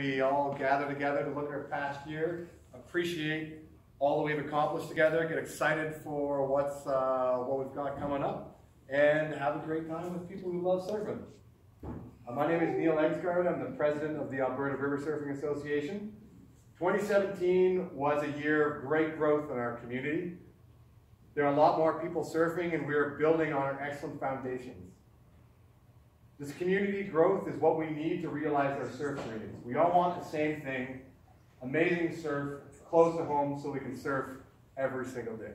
we all gather together to look at our past year, appreciate all that we've accomplished together, get excited for what we've got coming up, and have a great time with people who love surfing. My name is Egsgard. I'm the president of the Alberta River Surfing Association. 2017 was a year of great growth in our community. There are a lot more people surfing, and we are building on our excellent foundations. This community growth is what we need to realize our surf dreams. We all want the same thing: amazing surf, close to home, so we can surf every single day.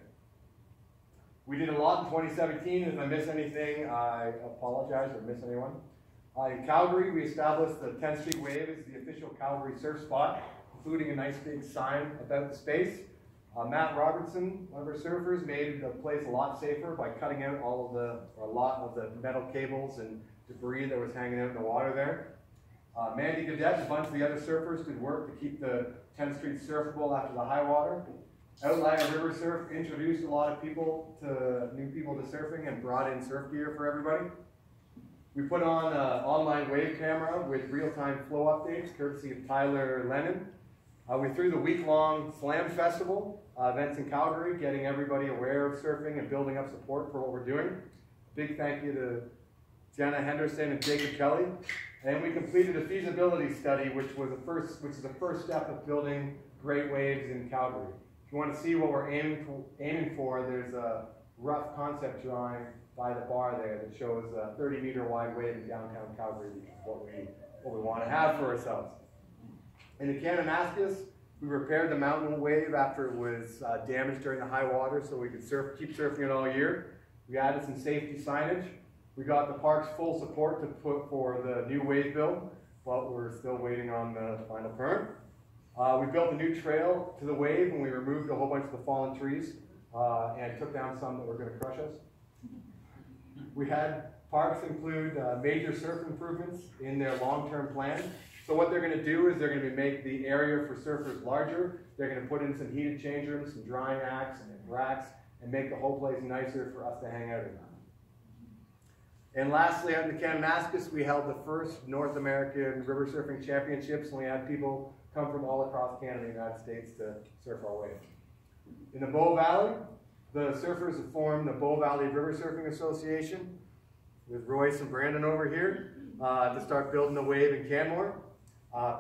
We did a lot in 2017. If I miss anything, I apologize, or miss anyone. In Calgary, we established the 10th Street Wave as the official Calgary surf spot, including a nice big sign about the space. Matt Robertson, one of our surfers, made the place a lot safer by cutting out a lot of the metal cables and debris that was hanging out in the water there. Mandy Gaudette and a bunch of the other surfers did work to keep the 10th Street surfable after the high water. Outlier River Surf introduced a lot of new people to surfing and brought in surf gear for everybody. We put on an online wave camera with real-time flow updates, courtesy of Tyler Lennon. We threw the week-long Slam Festival events in Calgary, getting everybody aware of surfing and building up support for what we're doing. Big thank you to Jenna Henderson and Jacob Kelly. And we completed a feasibility study, which is the first step of building great waves in Calgary. If you want to see what we're aiming for, there's a rough concept drawing by the bar there that shows a 30-meter wide wave in downtown Calgary, which is what we want to have for ourselves. In the Kananaskis, we repaired the mountain wave after it was damaged during the high water, so we could keep surfing it all year. We added some safety signage. We got the park's full support to put for the new wave build, but we're still waiting on the final permit. We built a new trail to the wave, and we removed a whole bunch of the fallen trees and took down some that were going to crush us. We had parks include major surf improvements in their long-term plan. So what they're going to do is they're going to make the area for surfers larger. They're going to put in some heated change rooms, some drying racks, and make the whole place nicer for us to hang out in. And lastly, out in the Kananaskis, we held the first North American River Surfing Championships, and we had people come from all across Canada and the United States to surf our wave. In the Bow Valley, the surfers have formed the Bow Valley River Surfing Association with Royce and Brandon over here to start building the wave in Canmore.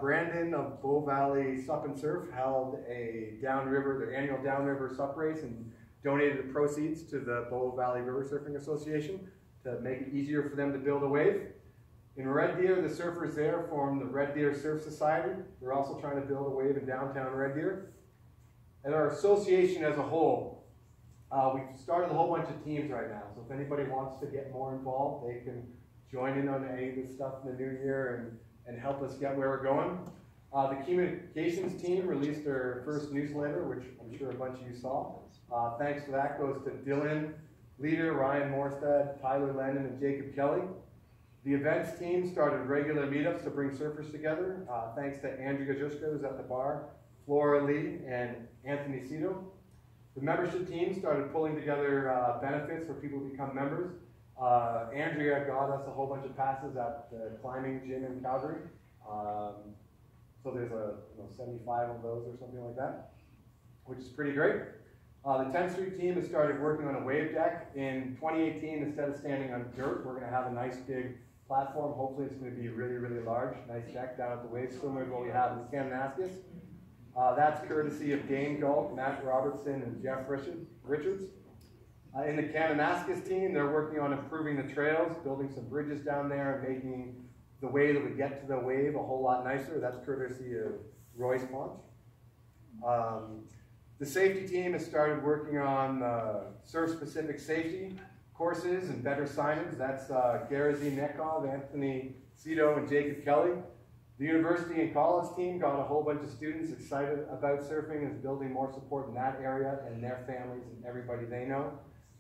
Brandon of Bow Valley Sup and Surf held their annual downriver sup race and donated the proceeds to the Bow Valley River Surfing Association to make it easier for them to build a wave. In Red Deer, the surfers there formed the Red Deer Surf Society. They're also trying to build a wave in downtown Red Deer. And our association as a whole, we've started a whole bunch of teams right now. So if anybody wants to get more involved, they can join in on any of this stuff in the new year and help us get where we're going. The communications team released their first newsletter, which I'm sure a bunch of you saw. Thanks for that goes to Dylan Leader, Ryan Morstad, Tyler Lennon, and Jacob Kelly. The events team started regular meetups to bring surfers together. Thanks to Andrea Juska, who's at the bar, Flora Lee, and Anthony Cito. The membership team started pulling together benefits for people who become members. Andrea got us a whole bunch of passes at the climbing gym in Calgary. So there's 75 of those or something like that, which is pretty great. The 10th Street team has started working on a wave deck. In 2018, instead of standing on dirt, we're going to have a nice big platform. Hopefully it's going to be really, really large. Nice deck down at the wave, similar to what we have in the Kananaskis. That's courtesy of Dane Galt, Matt Robertson, and Jeff Richards. In the Kananaskis team, they're working on improving the trails, building some bridges down there, and making the way that we get to the wave a whole lot nicer. That's courtesy of Royce Ponch. The safety team has started working on surf-specific safety courses and better signage. That's Garazi Nekov, Anthony Cito, and Jacob Kelly. The university and college team got a whole bunch of students excited about surfing and is building more support in that area and their families and everybody they know.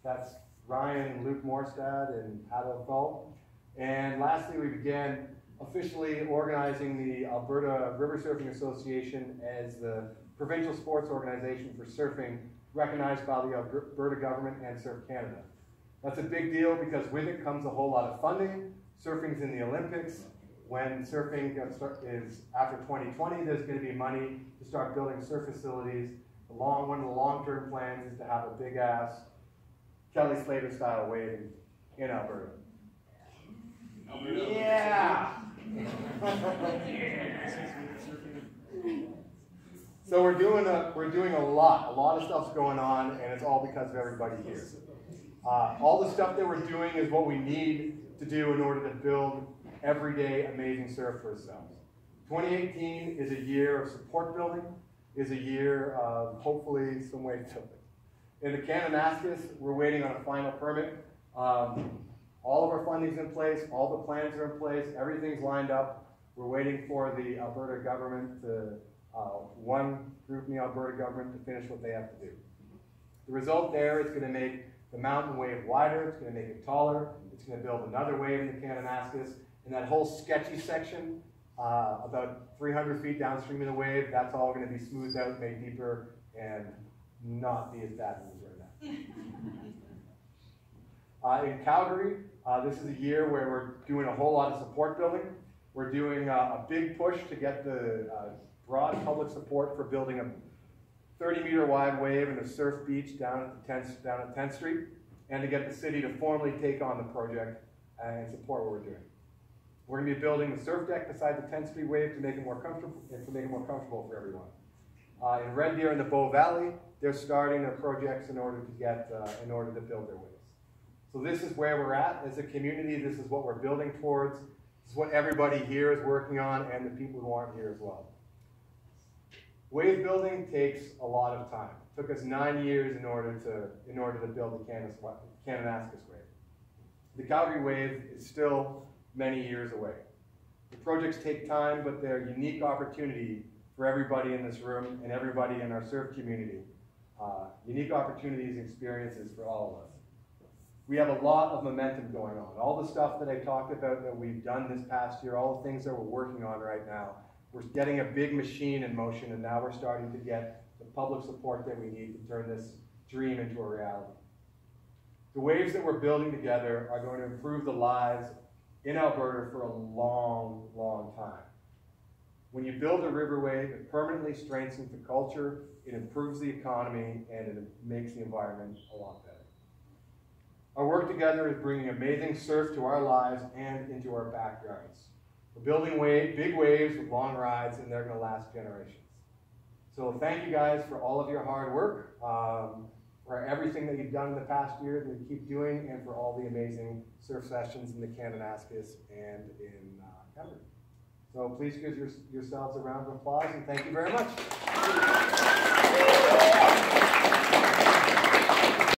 That's Ryan and Luke Morstad and Adolf Gall. And lastly, we began officially organizing the Alberta River Surfing Association as the provincial sports organization for surfing, recognized by the Alberta government and Surf Canada. That's a big deal because with it comes a whole lot of funding. Surfing's in the Olympics. when surfing is after 2020, there's going to be money to start building surf facilities. One of the long-term plans is to have a big-ass Kelly Slater-style wave in Alberta. Yeah! So we're doing a lot of stuff's going on, and it's all because of everybody here. All the stuff that we're doing is what we need to do in order to build everyday amazing surf for ourselves. 2018 is a year of support building, is a year of hopefully some wave building. In the Kananaskis, we're waiting on a final permit. All of our funding's in place, all the plans are in place, everything's lined up. We're waiting for the Alberta government to, one group in the Alberta government to finish what they have to do. The result there is going to make the mountain wave wider, it's going to make it taller, it's going to build another wave in the Kananaskis, and that whole sketchy section, about 300 feet downstream of the wave, that's all going to be smoothed out, made deeper, and not be as bad as it is right now. In Calgary, this is a year where we're doing a whole lot of support building. We're doing a big push to get the broad public support for building a 30-meter wide wave and a surf beach down at 10th Street, and to get the city to formally take on the project and support what we're doing. We're going to be building the surf deck beside the 10th Street wave to make it more comfortable for everyone. In Red Deer and the Bow Valley, they're starting their projects in order to build their waves. So this is where we're at as a community. This is what we're building towards. This is what everybody here is working on, and the people who aren't here as well. Wave building takes a lot of time. It took us 9 years in order to build the Kananaskis wave. The Calgary wave is still many years away. The projects take time, but they're a unique opportunity for everybody in this room and everybody in our surf community. Unique opportunities and experiences for all of us. We have a lot of momentum going on. All the stuff that I talked about that we've done this past year, all the things that we're working on right now, we're getting a big machine in motion, and now we're starting to get the public support that we need to turn this dream into a reality. The waves that we're building together are going to improve the lives in Alberta for a long, long time. When you build a river wave, it permanently strengthens the culture, it improves the economy, and it makes the environment a lot better. Our work together is bringing amazing surf to our lives and into our backyards. We're building big waves with long rides, and they're going to last generations. So thank you guys for all of your hard work, for everything that you've done in the past year that you keep doing, and for all the amazing surf sessions in the Kananaskis and in Calgary. So please give yourselves a round of applause, and thank you very much.